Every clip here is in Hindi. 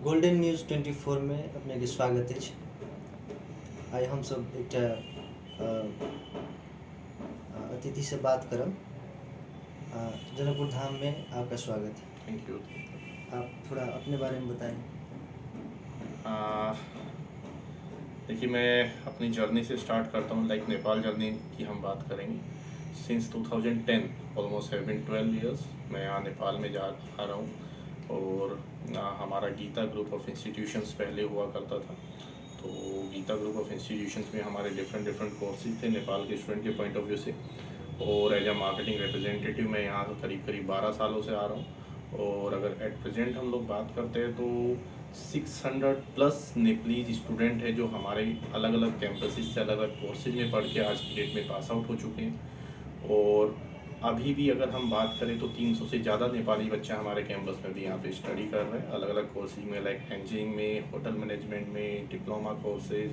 गोल्डन न्यूज 24 में अपने के स्वागत है। आइ हम सब एक अतिथि से बात करम। जनकपुर धाम में आपका स्वागत है। Thank you. आप थोड़ा अपने बारे में बताएं। देखिए, मैं अपनी जर्नी से स्टार्ट करता हूँ। लाइक नेपाल जर्नी की हम बात करेंगे। Since 2010 almost have been 12 years मैं यहाँ नेपाल में जा आ रहा हूँ। और हमारा गीता ग्रुप ऑफ इंस्टीट्यूशंस पहले हुआ करता था। तो गीता ग्रुप ऑफ इंस्टीट्यूशंस में हमारे डिफरेंट कोर्सेज थे नेपाल के स्टूडेंट के पॉइंट ऑफ व्यू से। और एज अ मार्केटिंग रिप्रेजेंटेटिव मैं यहाँ करीब 12 सालों से आ रहा हूँ। और अगर एट प्रेजेंट हम लोग बात करते हैं तो 600 प्लस नेपालीज स्टूडेंट है जो हमारे अलग अलग कैंपसेस से अलग अलग कोर्सेज में पढ़ के आज की डेट में पास आउट हो चुके हैं। और अभी भी अगर हम बात करें तो 300 से ज़्यादा नेपाली बच्चे हमारे कैंपस में भी यहाँ पे स्टडी कर रहे हैं अलग अलग कोर्सेज में। लाइक इंजीनियरिंग में, होटल मैनेजमेंट में, डिप्लोमा कोर्सेज,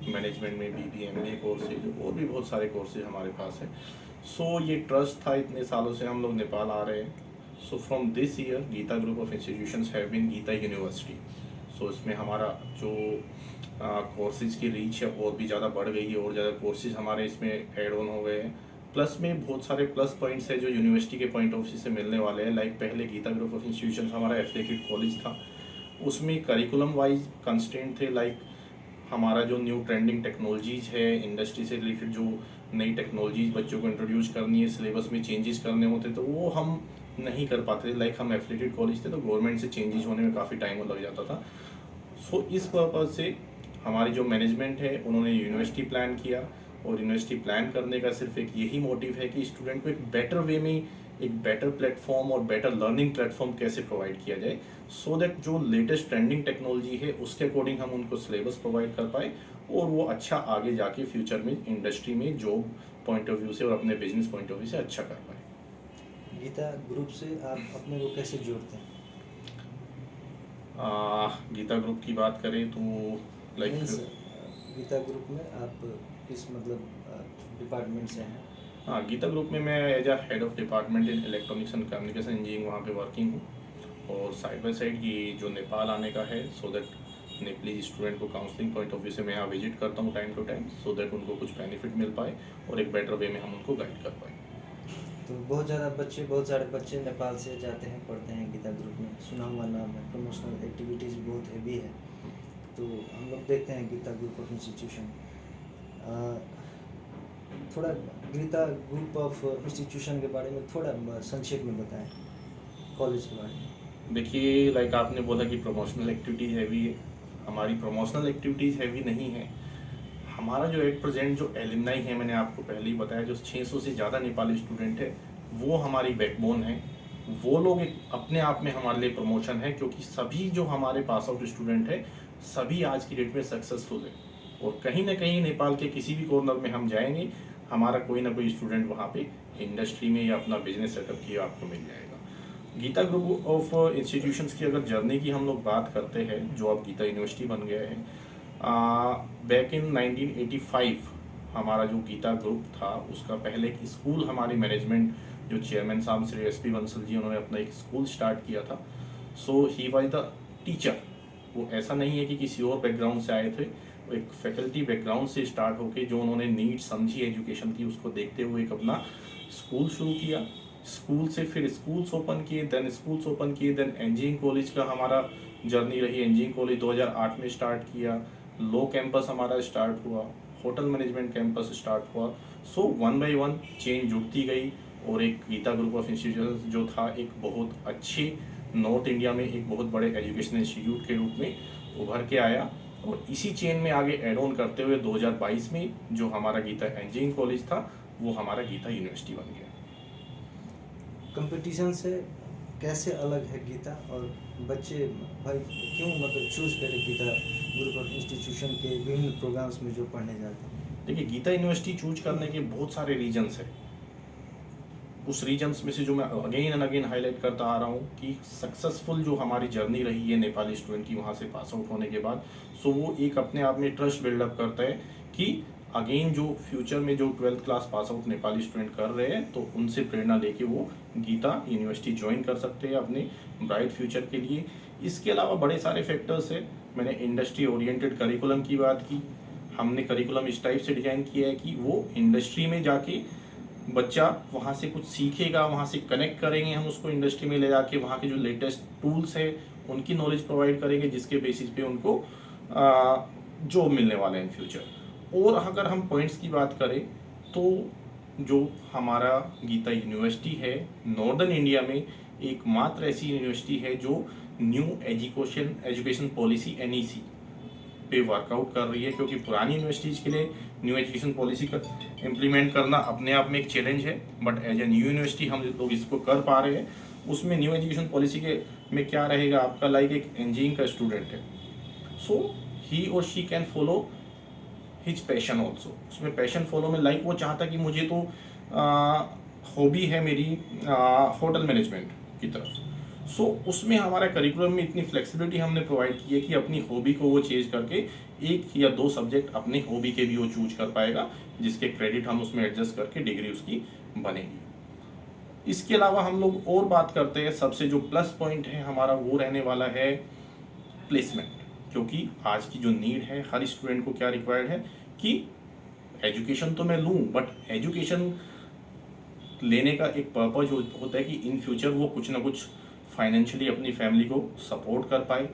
मैनेजमेंट में BBA कोर्सेज और भी बहुत सारे कोर्सेज हमारे पास है। सो ये ट्रस्ट था, इतने सालों से हम लोग नेपाल आ रहे हैं। So from this year Geeta group of institutions have been Geeta university. So इसमें हमारा जो कोर्सेज की रीच है और भी ज़्यादा बढ़ गई है और ज़्यादा कोर्सेज हमारे इसमें ऐड ऑन हो गए हैं। प्लस में बहुत सारे प्लस पॉइंट्स है जो यूनिवर्सिटी के पॉइंट ऑफ व्यू से मिलने वाले हैं। लाइक पहले गीता ग्रुप ऑफ इंस्टीट्यूशंस हमारा एफिलिएटेड कॉलेज था, उसमें करिकुलम वाइज कंस्ट्रेंट थे। लाइक हमारा जो न्यू ट्रेंडिंग टेक्नोलॉजीज़ है, इंडस्ट्री से रिलेटेड जो नई टेक्नोलॉजीज़ बच्चों को इंट्रोड्यूस करनी है, सिलेबस में चेंजेस करने होते तो वो हम नहीं कर पाते थे। लाइक हम एफिलिएटेड कॉलेज थे तो गवर्नमेंट से चेंजेस होने में काफ़ी टाइम लग जाता था। सो इस पर्पज़ से हमारी जो मैनेजमेंट है उन्होंने यूनिवर्सिटी प्लान किया। और यूनिवर्सिटी प्लान करने का सिर्फ एक यही मोटिव है कि स्टूडेंट को एक बेटर वे में एक बेटर प्लेटफॉर्म और बेटर लर्निंग प्लेटफॉर्म कैसे प्रोवाइड किया जाए, सो दैट जो लेटेस्ट ट्रेंडिंग टेक्नोलॉजी है उसके अकॉर्डिंग हम उनको सिलेबस प्रोवाइड कर पाए और वो अच्छा आगे जाके फ्यूचर में इंडस्ट्री में जॉब पॉइंट ऑफ व्यू से और अपने बिजनेस पॉइंट ऑफ व्यू से अच्छा कर पाए। गीता ग्रुप से आप अपने को कैसे जोड़ते हैं? गीता ग्रुप की बात करें तो लाइक गीता ग्रुप में आप किस डिपार्टमेंट से हैं? हाँ, गीता ग्रुप में मैं as a head of department in electronics and communication engineering वहाँ पे वर्किंग हूँ। और साइड बाय साइड ये जो नेपाल आने का है, सो दैट नेपाली स्टूडेंट को काउंसलिंग पॉइंट ऑफ व्यू से मैं यहाँ विजिट करता हूँ time to time, so that उनको कुछ बेनिफिट मिल पाए और एक बेटर वे में हम उनको गाइड कर पाए। तो बहुत सारे बच्चे नेपाल से जाते हैं, पढ़ते हैं गीता ग्रुप में। सुना हुआ नाम है, प्रमोशनल एक्टिविटीज़ बहुत हैवी है। तो हम लोग देखते हैं गीता ग्रुप ऑफ इंस्टीट्यूशन। थोड़ा गीता ग्रुप ऑफ इंस्टीट्यूशन के बारे में थोड़ा संक्षेप में बताएं, कॉलेज के बारे में। देखिए, लाइक आपने बोला कि प्रमोशनल एक्टिविटीज़ हैवी है, हमारी प्रमोशनल एक्टिविटीज़ हैवी नहीं है। हमारा जो एट प्रेजेंट जो एलुमनाई है, मैंने आपको पहले ही बताया, जो 600 से ज़्यादा नेपाली स्टूडेंट है वो हमारी बैकबोन है। वो लोग एक अपने आप में हमारे लिए प्रमोशन है, क्योंकि सभी जो हमारे पास आउट स्टूडेंट है सभी आज की डेट में सक्सेसफुल है। और कहीं ना कहीं नेपाल के किसी भी कॉर्नर में हम जाएंगे, हमारा कोई ना कोई स्टूडेंट वहाँ पे इंडस्ट्री में या अपना बिजनेस सेटअप किया आपको मिल जाएगा। गीता ग्रुप ऑफ इंस्टीट्यूशंस की अगर जर्नी की हम लोग बात करते हैं, जो अब गीता यूनिवर्सिटी बन गया है, बैक इन 1985 हमारा जो गीता ग्रुप था उसका पहले एक स्कूल, हमारी मैनेजमेंट जो चेयरमैन साहब श्री SP बंसल जी, उन्होंने अपना एक स्कूल स्टार्ट किया था। सो ही वाज द टीचर। वो ऐसा नहीं है कि किसी और बैकग्राउंड से आए थे, वो एक फैकल्टी बैकग्राउंड से स्टार्ट होके जो उन्होंने नीड समझी एजुकेशन की, उसको देखते हुए एक अपना स्कूल शुरू किया। स्कूल से फिर स्कूल्स ओपन किए, देन इंजीनियरिंग कॉलेज का हमारा जर्नी रही। इंजीनियरिंग कॉलेज 2008 में स्टार्ट किया, लो कैंपस हमारा स्टार्ट हुआ, होटल मैनेजमेंट कैंपस स्टार्ट हुआ। So one by one change जुड़ती गई और एक गीता ग्रुप ऑफ इंस्टीट्यूशन जो था एक बहुत अच्छे नॉर्थ इंडिया में एक बहुत बड़े एजुकेशनल इंस्टीट्यूट के रूप में उभर के आया। और इसी चेन में आगे एड ऑन करते हुए 2022 में जो हमारा गीता इंजीनियरिंग कॉलेज था वो हमारा गीता यूनिवर्सिटी बन गया। कंपटीशन से कैसे अलग है गीता, और बच्चे भाई क्यों चूज करें गीता ग्रुप ऑफ इंस्टीट्यूशन के विभिन्न प्रोग्राम्स में जो पढ़ने जाते हैं? देखिए, गीता यूनिवर्सिटी चूज करने के बहुत सारे रीजन्स हैं। उस रीजन्स में से जो मैं अगेन एंड अगेन हाईलाइट करता आ रहा हूँ कि सक्सेसफुल जो हमारी जर्नी रही है नेपाली स्टूडेंट की वहाँ से पास आउट होने के बाद, सो वो एक अपने आप में ट्रस्ट बिल्डअप करता है कि अगेन जो फ्यूचर में जो 12th class pass out Nepali student कर रहे हैं तो उनसे प्रेरणा लेके वो गीता यूनिवर्सिटी ज्वाइन कर सकते हैं अपने ब्राइट फ्यूचर के लिए। इसके अलावा बड़े सारे फैक्टर्स हैं। मैंने इंडस्ट्री ओरिएंटेड करिकुलम की बात की। हमने करिकुलम इस टाइप से डिज़ाइन किया है कि वो इंडस्ट्री में जाके बच्चा वहाँ से कुछ सीखेगा, वहाँ से कनेक्ट करेंगे हम उसको इंडस्ट्री में ले जाके, वहाँ के जो लेटेस्ट टूल्स है उनकी नॉलेज प्रोवाइड करेंगे जिसके बेसिस पे उनको जॉब मिलने वाला है इन फ्यूचर। और अगर हम पॉइंट्स की बात करें तो जो हमारा गीता यूनिवर्सिटी है नॉर्दर्न इंडिया में एकमात्र ऐसी यूनिवर्सिटी है जो न्यू एजुकेशन पॉलिसी NEC पे वर्कआउट कर रही है, क्योंकि पुरानी यूनिवर्सिटीज़ के लिए न्यू एजुकेशन पॉलिसी का इम्प्लीमेंट करना अपने आप में एक चैलेंज है, but as a new university हम लोग इसको कर पा रहे हैं। उसमें न्यू एजुकेशन पॉलिसी के में क्या रहेगा, आपका लाइक एक इंजीनियरिंग का स्टूडेंट है, सो ही और she can follow his passion also. उसमें पैशन फॉलो में लाइक वो चाहता कि मुझे तो हॉबी है मेरी होटल मैनेजमेंट की तरफ, सो उसमें हमारा करिकुलम में इतनी फ्लेक्सिबिलिटी हमने प्रोवाइड की है कि अपनी हॉबी को वो चेंज करके 1 या 2 सब्जेक्ट अपनी हॉबी के भी वो चूज कर पाएगा, जिसके क्रेडिट हम उसमें एडजस्ट करके डिग्री उसकी बनेगी। इसके अलावा हम लोग और बात करते हैं, सबसे जो प्लस पॉइंट है हमारा वो रहने वाला है प्लेसमेंट, क्योंकि आज की जो नीड है हर स्टूडेंट को क्या रिक्वायर्ड है कि एजुकेशन तो मैं लूँ, बट एजुकेशन लेने का एक पर्पज होता है कि इन फ्यूचर वो कुछ ना कुछ फाइनेंशियली अपनी फैमिली को सपोर्ट कर पाए,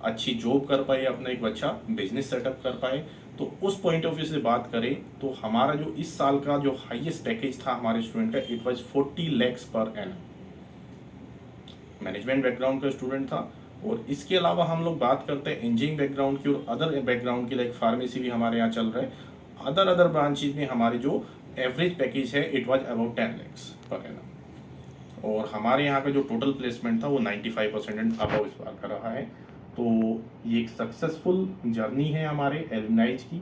अच्छी जॉब कर पाए, अपना एक अच्छा बिजनेस सेटअप कर पाए। तो उस पॉइंट ऑफ व्यू से बात करें तो हमारा जो इस साल का जो हाईएस्ट पैकेज था हमारे स्टूडेंट का, it was 40 lakhs per annum. Management background का स्टूडेंट था। और इसके अलावा हम लोग बात करते हैं इंजीनियरिंग बैकग्राउंड की और अदर बैकग्राउंड की, लाइक फार्मेसी भी हमारे यहाँ चल रहा है। अदर ब्रांचेज में हमारे जो एवरेज पैकेज है it was about 10 lakhs per annum. और हमारे यहाँ का जो टोटल प्लेसमेंट था वो 95% एंड अबव इस बार का रहा है। तो ये एक सक्सेसफुल जर्नी है हमारे एलुमनाइज की,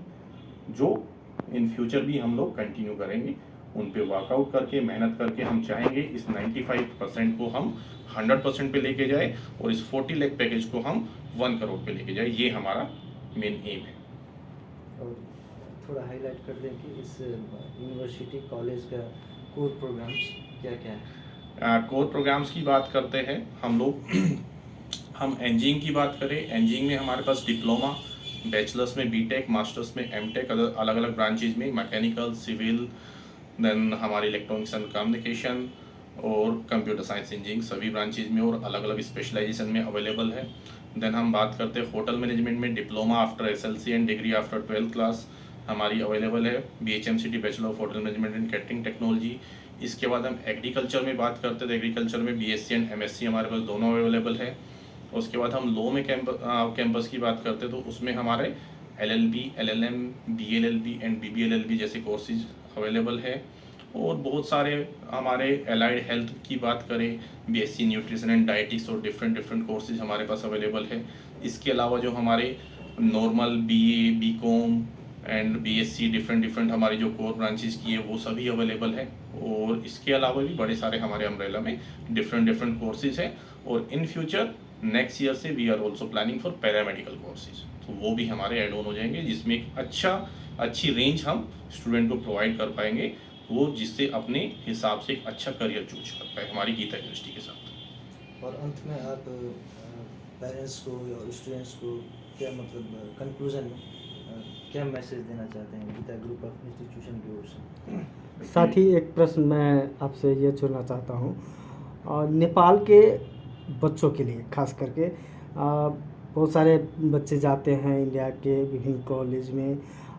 जो इन फ्यूचर भी हम लोग कंटिन्यू करेंगे। उन पे वर्कआउट करके मेहनत करके हम चाहेंगे इस 95% को हम 100% पे लेके जाए और इस 40 लाख पैकेज को हम 1 करोड़ पे लेके जाए। ये हमारा मेन एम है। और थोड़ा हाईलाइट कर दें कि इस यूनिवर्सिटी कॉलेज का कोर प्रोग्राम्स क्या क्या है। कोर प्रोग्राम्स की बात करते हैं हम लोग हम इंजीनियरिंग की बात करें, इंजीनियरिंग में हमारे पास डिप्लोमा, बैचलर्स में बीटेक, मास्टर्स में एमटेक, अलग अलग ब्रांचेज में मैकेनिकल, सिविल, देन हमारी इलेक्ट्रॉनिक्स एंड कम्युनिकेशन और कंप्यूटर साइंस इंजीनियरिंग सभी ब्रांचेज में और अलग अलग स्पेशलाइजेशन में अवेलेबल है। देन हम बात करते हैं होटल मैनेजमेंट में, diploma after SLC and degree after 12th class हमारी अवेलेबल है। BHMCT bachelor of hotel management and catering technology. इसके बाद हम एग्रीकल्चर में बात करते थे, एग्रीकल्चर में BSc एंड MSc हमारे पास दोनों अवेलेबल है। उसके बाद हम लॉ में कैंपस की बात करते तो उसमें हमारे LLB, LLM, DLLB and BBLLB जैसे कोर्सेज अवेलेबल है। और बहुत सारे हमारे एलाइड हेल्थ की बात करें, BSc न्यूट्रिशन एंड डाइटिक्स और डिफरेंट कोर्सेज हमारे पास अवेलेबल है। इसके अलावा जो हमारे normal BA, BCom and BSc different हमारी जो कोर ब्रांचेस की है वो सभी अवेलेबल है। और इसके अलावा भी बड़े सारे हमारे अम्ब्रेला में डिफरेंट कोर्सेज हैं। और इन फ्यूचर नेक्स्ट ईयर से we are also planning for paramedical courses, तो वो भी हमारे एड ऑन हो जाएंगे, जिसमें एक अच्छी रेंज हम स्टूडेंट को प्रोवाइड कर पाएंगे, वो जिससे अपने हिसाब से एक अच्छा करियर चूज कर पाए हमारी गीता यूनिवर्सिटी के साथ। और अंत में आप पेरेंट्स को और स्टूडेंट्स को क्या मतलब कंक्लूजन में क्या मैसेज देना चाहते हैं गीता ग्रुप ऑफ इंस्टीट्यूशन की ओर से। साथ ही एक प्रश्न मैं आपसे ये छोड़ना चाहता हूँ, नेपाल के बच्चों के लिए खास करके बहुत सारे बच्चे जाते हैं इंडिया के विभिन्न कॉलेज में।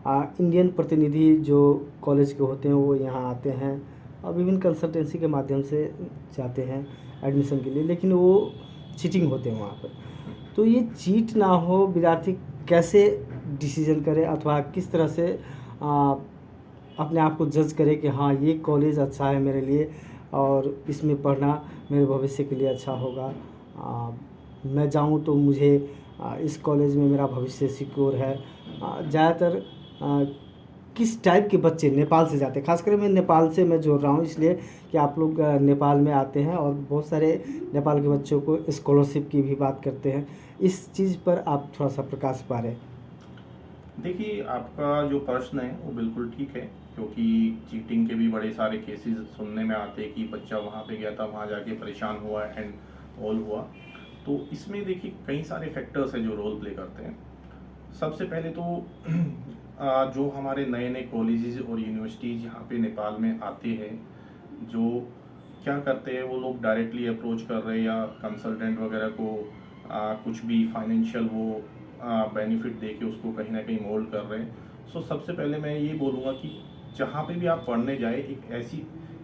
इंडियन प्रतिनिधि जो कॉलेज के होते हैं वो यहाँ आते हैं और विभिन्न कंसल्टेंसी के माध्यम से जाते हैं एडमिशन के लिए, लेकिन वो चीटिंग होते हैं वहाँ पर। तो ये चीट ना हो, विद्यार्थी कैसे डिसीजन करे अथवा किस तरह से अपने आप को जज करे कि हाँ ये कॉलेज अच्छा है मेरे लिए और इसमें पढ़ना मेरे भविष्य के लिए अच्छा होगा, मैं जाऊँ तो मुझे इस कॉलेज में मेरा भविष्य सिक्योर है। ज़्यादातर किस टाइप के बच्चे नेपाल से जाते हैं, खासकर मैं नेपाल से मैं जोड़ रहा हूँ इसलिए कि आप लोग नेपाल में आते हैं और बहुत सारे नेपाल के बच्चों को स्कॉलरशिप की भी बात करते हैं। इस चीज़ पर आप थोड़ा सा प्रकाश पारें। देखिए, आपका जो प्रश्न है वो बिल्कुल ठीक है, क्योंकि चीटिंग के भी बड़े सारे केसेस सुनने में आते हैं कि बच्चा वहाँ पे गया था, वहाँ जाके परेशान हुआ एंड ऑल हुआ। तो इसमें देखिए कई सारे फैक्टर्स हैं जो रोल प्ले करते हैं। सबसे पहले तो जो हमारे नए नए कॉलेजेस और यूनिवर्सिटीज़ यहाँ पे नेपाल में आते हैं, जो क्या करते हैं वो लोग डायरेक्टली अप्रोच कर रहे हैं या कंसल्टेंट वगैरह को कुछ भी फाइनेंशियल वो बेनिफिट दे के उसको कहीं ना कहीं मोल्ड कर रहे हैं। सो सबसे पहले मैं ये बोलूँगा कि जहाँ पे भी आप पढ़ने जाए एक ऐसी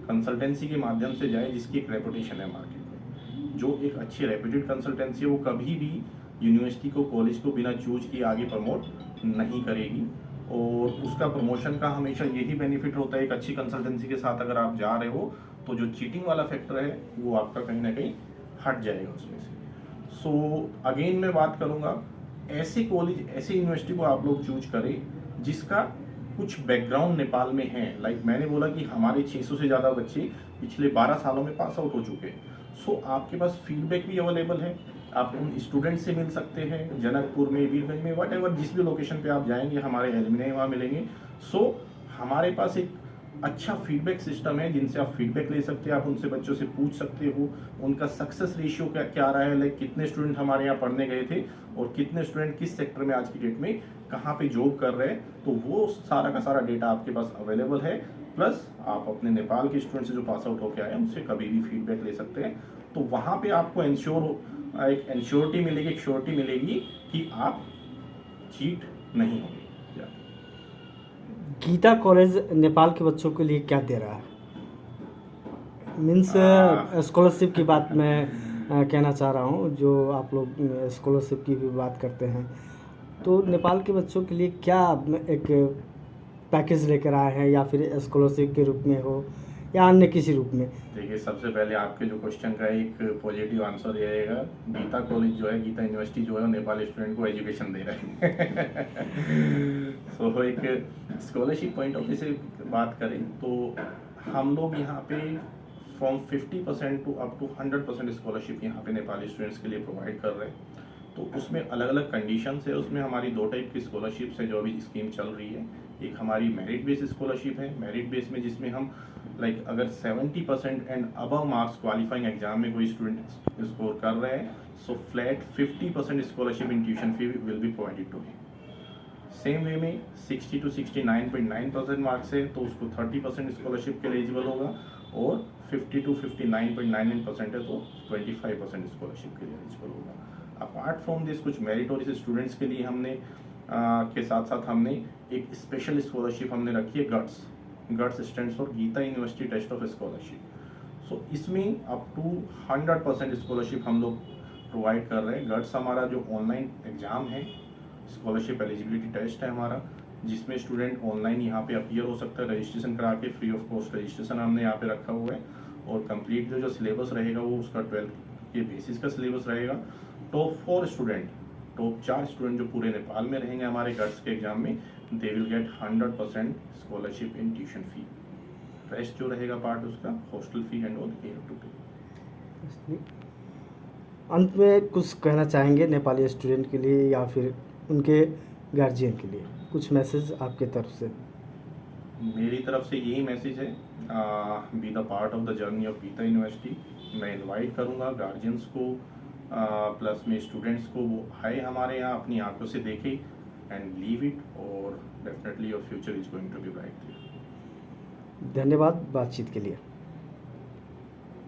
कंसल्टेंसी के माध्यम से जाए जिसकी एक रेपुटेशन है मार्केट में। जो एक अच्छी रेप्यूटेड कंसल्टेंसी है वो कभी भी यूनिवर्सिटी को कॉलेज को बिना चूज किए आगे प्रमोट नहीं करेगी, और उसका प्रमोशन का हमेशा यही बेनिफिट होता है। एक अच्छी कंसल्टेंसी के साथ अगर आप जा रहे हो तो जो चीटिंग वाला फैक्टर है वो आपका कहीं ना कहीं हट जाएगा उसमें से। सो अगेन मैं बात करूँगा, ऐसे कॉलेज ऐसे यूनिवर्सिटी को आप लोग चूज करें जिसका कुछ बैकग्राउंड नेपाल में है। लाइक मैंने बोला कि हमारे 600 से ज़्यादा बच्चे पिछले 12 सालों में पास आउट हो चुके हैं। सो आपके पास फीडबैक भी अवेलेबल है, आप उन स्टूडेंट से मिल सकते हैं। जनकपुर में, वीरगंज में, वट एवर जिस भी लोकेशन पे आप जाएंगे हमारे एलुमनी वहाँ मिलेंगे। सो हमारे पास एक अच्छा फीडबैक सिस्टम है जिनसे आप फीडबैक ले सकते हैं। आप उनसे बच्चों से पूछ सकते हो उनका सक्सेस रेशियो क्या क्या रहा है, लाइक कितने स्टूडेंट हमारे यहाँ पढ़ने गए थे और कितने स्टूडेंट किस सेक्टर में आज की डेट में कहाँ पे जॉब कर रहे हैं। तो वो सारा का सारा डेटा आपके पास अवेलेबल है। प्लस आप अपने नेपाल के स्टूडेंट से जो पास आउट होकर आए उनसे कभी भी फीडबैक ले सकते हैं। तो वहाँ पे आपको एक इंश्योरिटी मिलेगी, एक श्योरिटी मिलेगी कि आप चीट नहीं होंगे। गीता कॉलेज नेपाल के बच्चों के लिए क्या दे रहा है? मीन्स स्कॉलरशिप की बात मैं कहना चाह रहा हूँ। जो आप लोग स्कॉलरशिप की भी बात करते हैं, तो नेपाल के बच्चों के लिए क्या एक पैकेज लेकर आए हैं, या फिर स्कॉलरशिप के रूप में हो या अन्य किसी रूप में? देखिए, सबसे पहले आपके जो क्वेश्चन का एक पॉजिटिव आंसर रहेगा, गीता कॉलेज जो है, गीता यूनिवर्सिटी जो है नेपाली स्टूडेंट को एजुकेशन दे रहा है। सो एक स्कॉलरशिप पॉइंट ऑफ व्यू से बात करें तो हम लोग यहाँ पे from 50% to up to 100% scholarship यहाँ पे नेपाली स्टूडेंट्स के लिए प्रोवाइड कर रहे हैं। तो उसमें अलग अलग कंडीशंस है। उसमें हमारी 2 टाइप की स्कॉलरशिप्स है जो अभी स्कीम चल रही है। एक हमारी मेरिट बेस स्कॉलरशिप है, मेरिट बेस में जिसमें हम लाइक अगर 70% and above marks qualifying exam में कोई स्टूडेंट स्कोर कर रहे हैं, so flat 50% scholarship in tuition fee will be provided to him. Same way में 60 to 69.9% मार्क्स है तो उसको 30% स्कॉलरशिप के लिए एलिजिबल होगा, और 50 to 59.99% है तो 25% स्कॉलरशिप के लिए एलिजिबल होगा। अपार्ट फ्रॉम दिस कुछ मेरिटोरियस स्टूडेंट्स के लिए हमने के साथ साथ हमने एक स्पेशल स्कॉलरशिप हमने रखी है, GUTS stands for Geeta university test of scholarship. So इसमें अप टू 100% स्कॉलरशिप हम लोग प्रोवाइड कर रहे हैं। गट्स हमारा जो ऑनलाइन एग्ज़ाम है, स्कॉलरशिप एलिजिबिलिटी टेस्ट है हमारा, जिसमें स्टूडेंट ऑनलाइन यहाँ पे अपीयर हो सकता है रजिस्ट्रेशन करा के। फ्री ऑफ कॉस्ट रजिस्ट्रेशन हमने यहाँ पे रखा हुआ है, और कंप्लीट जो सिलेबस रहेगा वो उसका 12th के बेसिस का सिलेबस रहेगा। टॉप 4 स्टूडेंट, टॉप 4 स्टूडेंट जो पूरे नेपाल में रहेंगे हमारे गट्स के एग्जाम में, they will get 100% scholarship in tuition fee. Rest जो रहेगा पार्ट उसका hostel fee and all they have to pay. अंत में कुछ कहना चाहेंगे नेपाली स्टूडेंट के लिए या फिर उनके गार्जियन के लिए? कुछ मैसेज आपके तरफ से? मेरी तरफ से यही मैसेज है, be the part of the journey of Geeta university. मैं इनवाइट करूँगा गार्जियंस को, प्लस में स्टूडेंट्स को, वो आए हमारे यहाँ, अपनी आंखों से देखें एंड लीव इट, और definitely your future is going to be bright. धन्यवाद बातचीत के लिए।